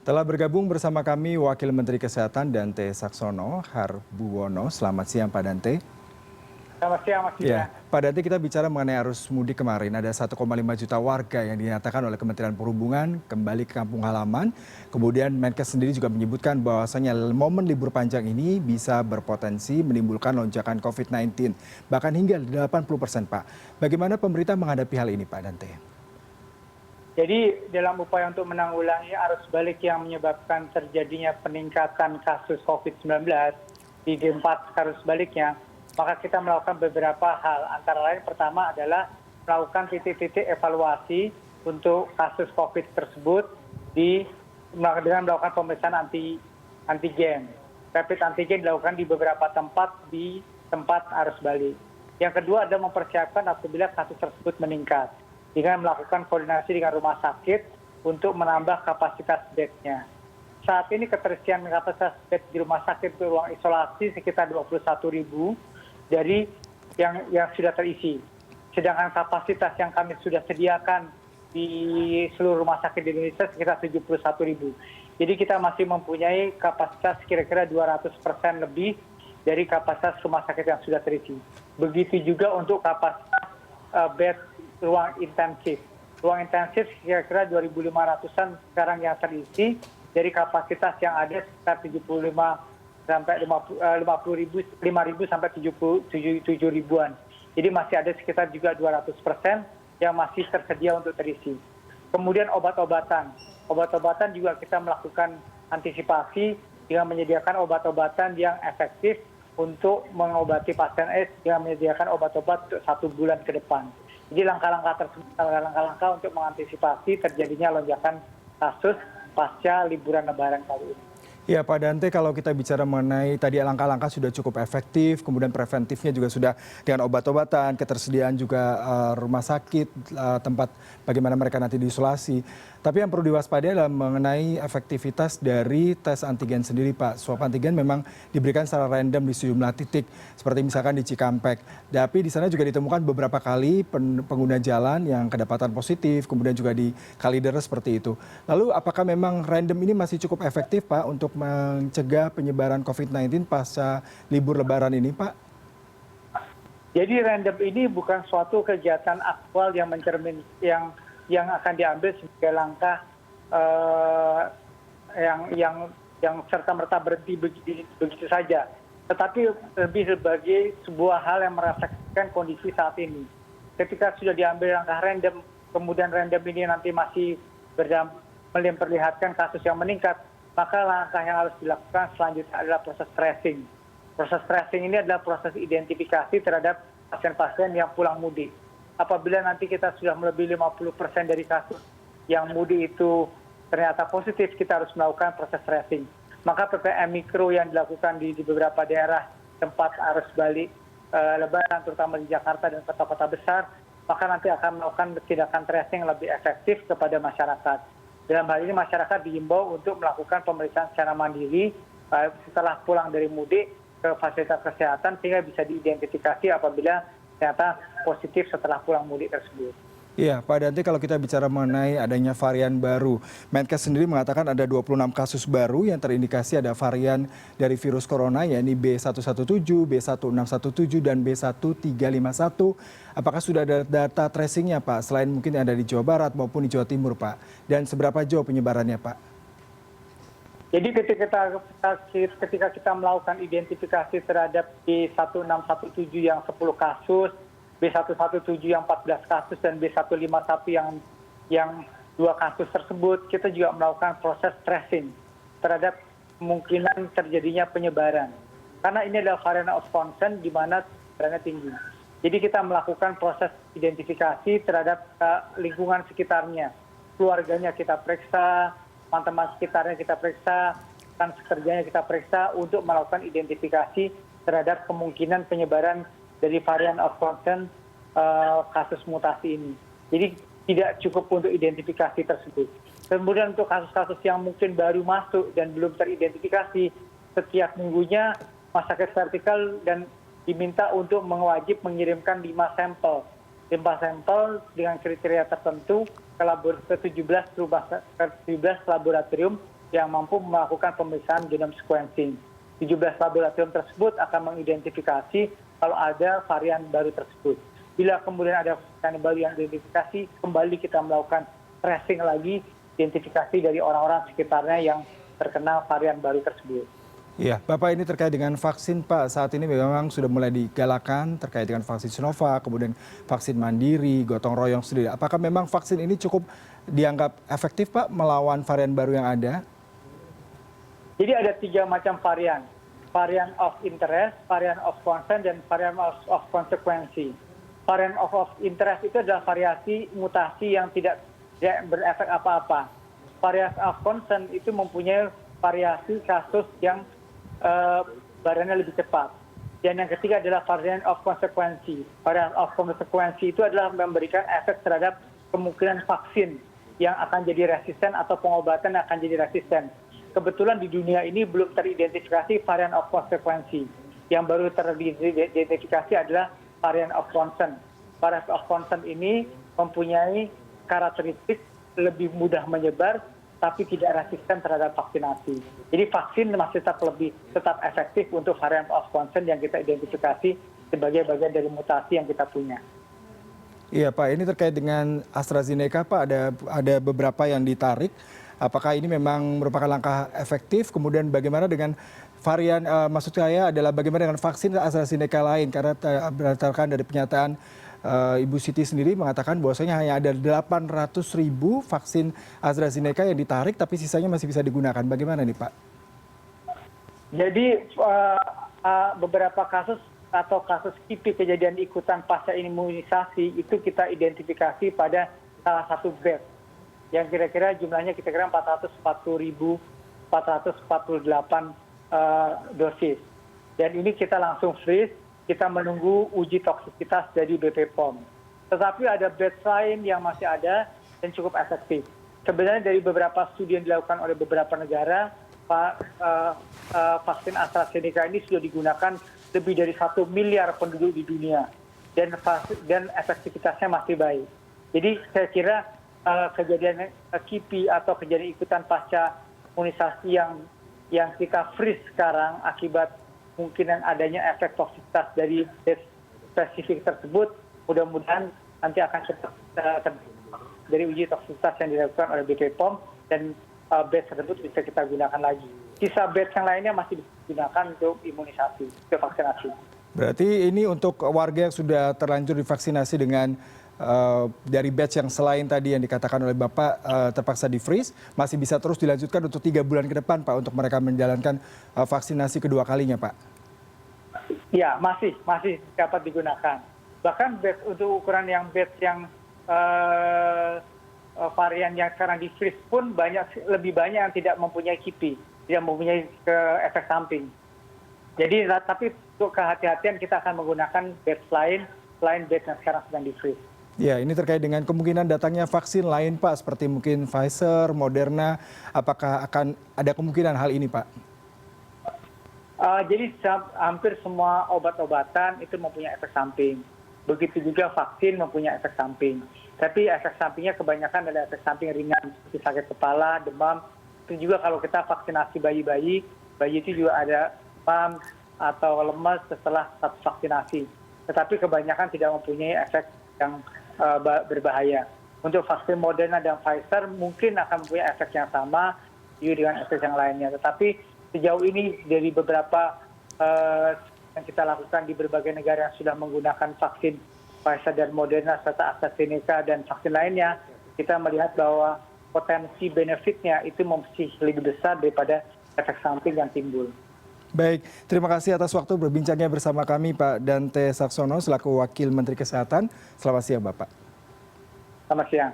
Telah bergabung bersama kami Wakil Menteri Kesehatan Dante Saxono Harbuwono. Selamat siang Pak Dante. Selamat siang Mas Ya, Yuda. Pak Dante, kita bicara mengenai arus mudik kemarin. Ada 1,5 juta warga yang dinyatakan oleh Kementerian Perhubungan kembali ke kampung halaman. Kemudian Menkes sendiri juga menyebutkan bahwasanya momen libur panjang ini bisa berpotensi menimbulkan lonjakan COVID-19. Bahkan hingga 80%, Pak. Bagaimana pemerintah menghadapi hal ini, Pak Dante? Jadi dalam upaya untuk menanggulangi arus balik yang menyebabkan terjadinya peningkatan kasus COVID-19 di D4 arus baliknya, maka kita melakukan beberapa hal. Antara lain pertama adalah melakukan titik-titik evaluasi untuk kasus COVID tersebut dengan melakukan pemeriksaan antigen. Rapid antigen dilakukan di beberapa tempat arus balik. Yang kedua adalah mempersiapkan apabila kasus tersebut meningkat dengan melakukan koordinasi dengan rumah sakit untuk menambah kapasitas bednya. Saat ini keterisian kapasitas bed di rumah sakit untuk ruang isolasi sekitar 21.000 dari yang sudah terisi. Sedangkan kapasitas yang kami sudah sediakan di seluruh rumah sakit di Indonesia sekitar 71.000. Jadi kita masih mempunyai kapasitas kira-kira 200% lebih dari kapasitas rumah sakit yang sudah terisi. Begitu juga untuk kapasitas bed ruang intensif. Ruang intensif kira-kira 2.500-an sekarang yang terisi dari kapasitas yang ada sekitar 75 sampai 5.000 sampai 7.000-an. Jadi masih ada sekitar juga 200% yang masih tersedia untuk terisi. Kemudian obat-obatan. Obat-obatan juga kita melakukan antisipasi dengan menyediakan obat-obatan yang efektif untuk mengobati pasien AIDS dengan menyediakan obat-obat untuk 1 bulan ke depan. Jadi langkah-langkah tersebut langkah-langkah untuk mengantisipasi terjadinya lonjakan kasus pasca liburan Lebaran kali ini. Ya Pak Dante, kalau kita bicara mengenai tadi langkah-langkah sudah cukup efektif, kemudian preventifnya juga sudah dengan obat-obatan, ketersediaan juga rumah sakit, tempat bagaimana mereka nanti diisolasi. Tapi yang perlu diwaspadai adalah mengenai efektivitas dari tes antigen sendiri Pak. Swab antigen memang diberikan secara random di sejumlah titik, seperti misalkan di Cikampek. Tapi di sana juga ditemukan beberapa kali pengguna jalan yang kedapatan positif, kemudian juga di Kalideres seperti itu. Lalu apakah memang random ini masih cukup efektif Pak untuk mencegah penyebaran COVID-19 pasca libur Lebaran ini Pak? Jadi random ini bukan suatu kegiatan aktual yang yang akan diambil sebagai langkah yang serta-merta berhenti begitu saja. Tetapi lebih sebagai sebuah hal yang merefleksikan kondisi saat ini. Ketika sudah diambil langkah random, kemudian random ini nanti masih memperlihatkan kasus yang meningkat, maka langkah yang harus dilakukan selanjutnya adalah proses tracing. Proses tracing ini adalah proses identifikasi terhadap pasien-pasien yang pulang mudik. Apabila nanti kita sudah melebihi 50% dari kasus yang mudik itu ternyata positif, kita harus melakukan proses tracing. Maka PPKM mikro yang dilakukan di beberapa daerah tempat arus balik Lebaran, terutama di Jakarta dan kota-kota besar, maka nanti akan melakukan tindakan tracing lebih efektif kepada masyarakat. Dalam hal ini masyarakat diimbau untuk melakukan pemeriksaan secara mandiri setelah pulang dari mudik ke fasilitas kesehatan sehingga bisa diidentifikasi apabila ternyata positif setelah pulang mudik tersebut. Iya, Pak Dante, kalau kita bicara mengenai adanya varian baru, Menkes sendiri mengatakan ada 26 kasus baru yang terindikasi ada varian dari virus corona, yakni B117, B1617, dan B1351. Apakah sudah ada data tracingnya, Pak, selain mungkin yang ada di Jawa Barat maupun di Jawa Timur, Pak? Dan seberapa jauh penyebarannya, Pak? Jadi ketika kita melakukan identifikasi terhadap B1617 yang 10 kasus, B117 yang 14 kasus, dan B151 yang 2 kasus tersebut, kita juga melakukan proses tracing terhadap kemungkinan terjadinya penyebaran. Karena ini adalah varian of concern di mana penyebarannya tinggi. Jadi kita melakukan proses identifikasi terhadap lingkungan sekitarnya. Keluarganya kita periksa, teman-teman sekitarnya kita periksa, rekan kerjanya kita periksa untuk melakukan identifikasi terhadap kemungkinan penyebaran dari varian of concern kasus mutasi ini. Jadi tidak cukup untuk identifikasi tersebut. Kemudian untuk kasus-kasus yang mungkin baru masuk dan belum teridentifikasi, setiap minggunya rumah sakit vertikal dan diminta untuk mewajib mengirimkan 5 sampel. 5 sampel dengan kriteria tertentu ke 17 laboratorium yang mampu melakukan pemeriksaan genome sequencing. 17 laboratorium tersebut akan mengidentifikasi kalau ada varian baru tersebut. Bila kemudian ada varian baru yang diidentifikasi, kembali kita melakukan tracing lagi, identifikasi dari orang-orang sekitarnya yang terkena varian baru tersebut. Iya, Bapak, ini terkait dengan vaksin, Pak. Saat ini memang sudah mulai digalakan terkait dengan vaksin Sinovac, kemudian vaksin mandiri, gotong royong sendiri. Apakah memang vaksin ini cukup dianggap efektif, Pak, melawan varian baru yang ada? Jadi ada 3 macam varian. Varian of interest, varian of concern, dan varian of consequence. Varian of interest itu adalah variasi mutasi yang tidak berefek apa-apa. Varian of concern itu mempunyai variasi kasus yang barannya lebih cepat. Dan yang ketiga adalah varian of consequence. Varian of consequence itu adalah memberikan efek terhadap kemungkinan vaksin yang akan jadi resisten atau pengobatan yang akan jadi resisten. Kebetulan di dunia ini belum teridentifikasi varian of consequence. Yang baru teridentifikasi adalah varian of concern. Varian of concern ini mempunyai karakteristik lebih mudah menyebar, tapi tidak resisten terhadap vaksinasi. Jadi vaksin masih tetap efektif untuk varian of concern yang kita identifikasi sebagai bagian dari mutasi yang kita punya. Iya, Pak, ini terkait dengan AstraZeneca, Pak, ada beberapa yang ditarik. Apakah ini memang merupakan langkah efektif? Kemudian bagaimana dengan varian, maksud saya adalah bagaimana dengan vaksin AstraZeneca lain? Karena berdasarkan dari pernyataan Ibu Siti sendiri mengatakan bahwasanya hanya ada 800.000 vaksin AstraZeneca yang ditarik, tapi sisanya masih bisa digunakan. Bagaimana nih, Pak? Jadi beberapa kasus atau kasus KIPI, kejadian ikutan pasca imunisasi, itu kita identifikasi pada salah satu batch yang kira-kira jumlahnya kira-kira 440.448 dosis. Dan ini kita langsung freeze, kita menunggu uji toksisitas dari BP POM. Tetapi ada batch lain yang masih ada dan cukup efektif. Sebenarnya dari beberapa studi yang dilakukan oleh beberapa negara, vaksin AstraZeneca ini sudah digunakan lebih dari 1 miliar penduduk di dunia. Dan efektivitasnya masih baik. Jadi saya kira kejadian KIPI atau kejadian ikutan pasca imunisasi yang kita freeze sekarang akibat kemungkinan adanya efek toksisitas dari spesifik tersebut, mudah-mudahan nanti akan cepat dari uji toksisitas yang dilakukan oleh BP POM dan batch tersebut bisa kita gunakan lagi. Sisa batch yang lainnya masih bisa digunakan untuk imunisasi, untuk vaksinasi. Berarti ini untuk warga yang sudah terlanjur divaksinasi dengan dari batch yang selain tadi yang dikatakan oleh Bapak terpaksa di freeze, masih bisa terus dilanjutkan untuk 3 bulan ke depan, Pak, untuk mereka menjalankan vaksinasi kedua kalinya, Pak? Ya, masih dapat digunakan. Bahkan batch untuk ukuran yang batch yang varian yang sekarang di freeze pun lebih banyak yang tidak mempunyai KIPI, tidak mempunyai efek samping. Jadi, tapi untuk kehati-hatian kita akan menggunakan batch lain selain batch yang sekarang sedang di freeze. Ya, ini terkait dengan kemungkinan datangnya vaksin lain, Pak, seperti mungkin Pfizer, Moderna. Apakah akan ada kemungkinan hal ini, Pak? Jadi hampir semua obat-obatan itu mempunyai efek samping. Begitu juga vaksin mempunyai efek samping. Tapi efek sampingnya kebanyakan ada efek samping ringan, seperti sakit kepala, demam. Itu juga kalau kita vaksinasi bayi itu juga ada demam atau lemas setelah satu vaksinasi. Tetapi kebanyakan tidak mempunyai efek yang berbahaya. Untuk vaksin Moderna dan Pfizer mungkin akan mempunyai efek yang sama juga dengan efek yang lainnya. Tetapi sejauh ini dari beberapa yang kita lakukan di berbagai negara yang sudah menggunakan vaksin Pfizer dan Moderna serta AstraZeneca dan vaksin lainnya, kita melihat bahwa potensi benefitnya itu masih lebih besar daripada efek samping yang timbul. Baik, terima kasih atas waktu berbincangnya bersama kami, Pak Dante Saxono selaku Wakil Menteri Kesehatan. Selamat siang, Bapak. Selamat siang.